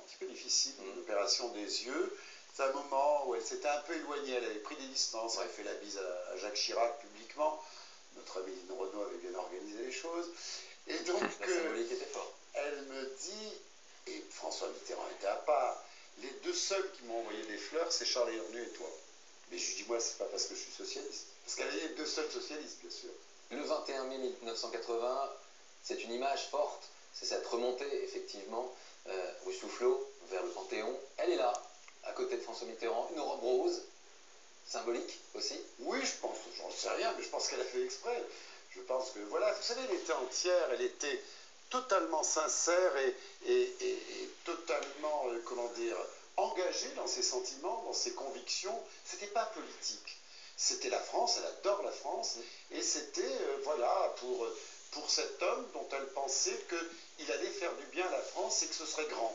petit peu difficile, l'opération des yeux. C'est un moment où elle s'était un peu éloignée, elle avait pris des distances, elle avait fait la bise à Jacques Chirac publiquement. Notre amie Lynn Renaud avait bien organisé les choses. Et donc, la symbolique était forte. Elle me dit, et François Mitterrand était à part, les deux seuls qui m'ont envoyé des fleurs, c'est Charles Hernu et toi. Mais je lui dis, moi, c'est pas parce que je suis socialiste. Parce qu'elle est les deux seuls socialistes, bien sûr. Le 21 mai 1980, c'est une image forte. C'est cette remontée, effectivement, rue Soufflot, vers le Panthéon. Elle est là, à côté de François Mitterrand, une robe rose, symbolique aussi. Oui, je pense, j'en sais rien, mais je pense qu'elle a fait exprès. Je pense que, voilà, vous savez, elle était entière, elle était totalement sincère et totalement, comment dire, engagée dans ses sentiments, dans ses convictions. C'était pas politique. C'était la France, elle adore la France, et c'était, voilà, pour cet homme dont elle pensait qu'il allait faire du bien à la France et que ce serait grand.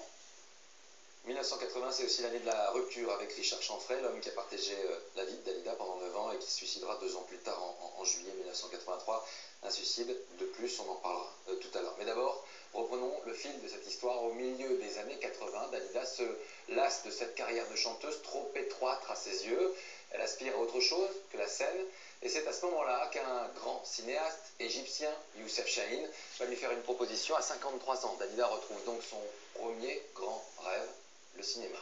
1980, c'est aussi l'année de la rupture avec Richard Chanfray, l'homme qui a partagé la vie de Dalida pendant 9 ans et qui se suicidera 2 ans plus tard, en juillet 1983. Un suicide de plus, on en parlera tout à l'heure. Mais d'abord, reprenons le fil de cette histoire. Au milieu des années 80, Dalida se lasse de cette carrière de chanteuse trop étroite à ses yeux. Elle aspire à autre chose que la scène. Et c'est à ce moment-là qu'un grand cinéaste égyptien, Youssef Chahine, va lui faire une proposition à 53 ans. Dalida retrouve donc son premier grand rêve, le cinéma.